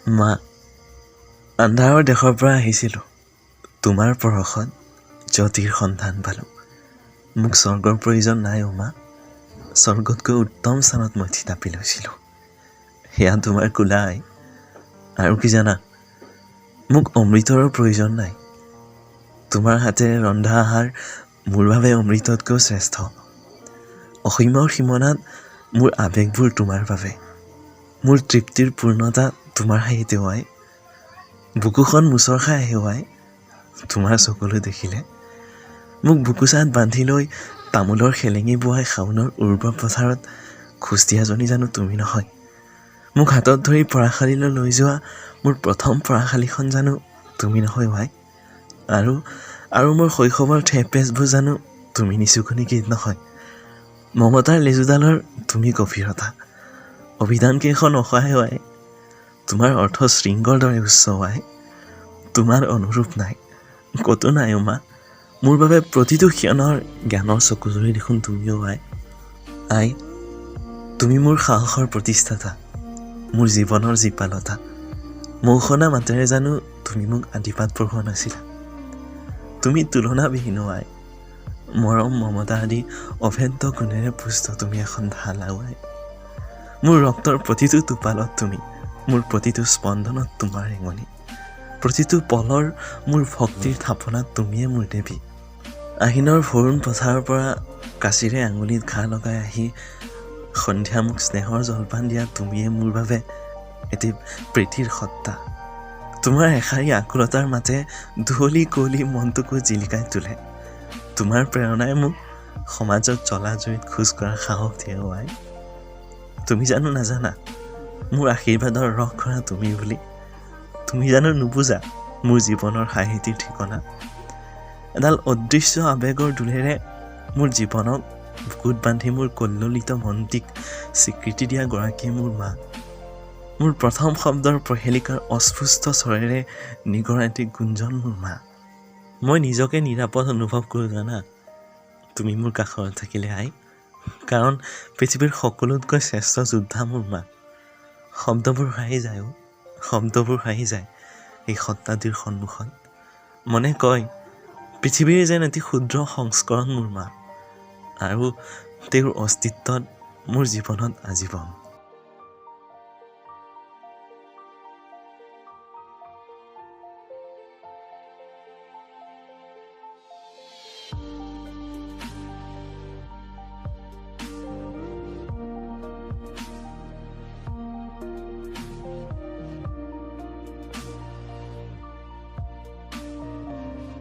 মা, আন্ধাৰৰ দেশৰ পৰা আহিছিলোঁ। তোমাৰ পৰশত জ্যোতিৰ সন্ধান পালোঁ। মোক স্বৰ্গৰ প্ৰয়োজন নাই অ' মা। স্বৰ্গতকৈ উত্তম স্থানত মই থিতাপি লৈছিলোঁ। সেয়া তোমাৰ কোলা আই। আৰু কি জানা, মোক অমৃতৰো প্ৰয়োজন নাই। তোমাৰ হাতেৰে ৰন্ধা আহাৰ মোৰ বাবে অমৃততকৈও শ্ৰেষ্ঠ। অসীমৰ সীমনাত মোৰ আৱেগবোৰ তোমাৰ বাবে। মোৰ তৃপ্তিৰ পূৰ্ণতা তোমাৰ হাঁহিতে আই। বুকুখন মোচৰ খাই আহে আই তোমাৰ চকুলৈ দেখিলে। মোক বুকুচাত বান্ধি লৈ তামোলৰ খেলেঙি বোৱাই শাওনৰ উৰ্বৰ পথাৰত খোজ দিয়াজনী জানো তুমি নহয়? মোক হাতত ধৰি পঢ়াশালীলৈ লৈ যোৱা মোৰ প্ৰথম পঢ়াশালীখন জানো তুমি নহয় আই? আৰু মোৰ শৈশৱৰ ঠেপেচবোৰ জানো তুমি নিচুকনি গীত নহয়? মমতাৰ লেজুডালৰ তুমি গভীৰতা, অভিধান কেইখন অসহায় আই। তোমাৰ অৰ্থ শৃংগৰ দৰে উচ্চ আই। তোমাৰ অনুৰূপ নাই, ক'তো নাই অ' মা। মোৰ বাবে প্ৰতিটো ক্ষণৰ জ্ঞানৰ চকুজুৰি দেখোন তুমিও আই। আই, তুমি মোৰ সাহসৰ প্ৰতিষ্ঠাতা, মোৰ জীৱনৰ জীপালতা। মৌসনা মাতেৰে জানো তুমি মোক আদিপাত পঢ়োৱা নাছিলা? তুমি তুলনাবিহীন আই। মৰম মমতা আদি অভেদ্য গুণেৰে পুষ্ট তুমি এখন ঢাল আই। মোৰ ৰক্তৰ প্ৰতিটো টোপালত তুমি, মোৰ প্ৰতিটো স্পন্দনত তোমাৰ ৰেঙনি, প্ৰতিটো পলৰ মোৰ ভক্তিৰ থাপনাত তুমিয়ে মোৰ দেৱী। আহিনৰ ভৰুণ পথাৰৰ পৰা কাঁচিৰে আঙুলিত ঘাঁ লগাই আহি সন্ধিয়া মোক স্নেহৰ জলপান দিয়া তুমিয়ে মোৰ বাবে এটি প্ৰীতিৰ সত্তা। তোমাৰ এষাৰি আকুলতাৰ মাতে ধুঁৱলি কুঁৱলী মনটোকো জিলিকাই তোলে। তোমাৰ প্ৰেৰণাই মোক সমাজত জ্বলা জুইত খোজ কঢ়াৰ সাহস দিয়ে আই। তুমি জানো নাজানা মোৰ আশীৰ্বাদৰ ৰস ঘৰা তুমি বুলি? তুমি জানো নুবুজা মোৰ জীৱনৰ সাহিত্যিক ঠিকনা? এডাল অদৃশ্য আৱেগৰ দোলেৰে মোৰ জীৱনক বুকুত বান্ধি মোৰ কল্লোলিত মনটিক স্বীকৃতি দিয়া গৰাকীয়ে মোৰ মা। মোৰ প্ৰথম শব্দৰ প্ৰহেলিকাৰ অস্ফুষ্ট স্বৰেৰে নিগৰা এটি গুঞ্জন মোৰ মা। মই নিজকে নিৰাপদ অনুভৱ কৰোঁ জানা তুমি মোৰ কাষত থাকিলে আই। কাৰণ পৃথিৱীৰ সকলোতকৈ শ্ৰেষ্ঠ যোদ্ধা মোৰ মা। শব্দবোৰ হাঁহি যায় অ', শব্দবোৰ হাঁহি যায় এই সত্তাটিৰ সন্মুখত। মনে কয় পৃথিৱীৰ যেন এটি ক্ষুদ্ৰ সংস্কৰণ মোৰ মা, আৰু তেওঁৰ অস্তিত্বত মোৰ জীৱনত আজীৱন।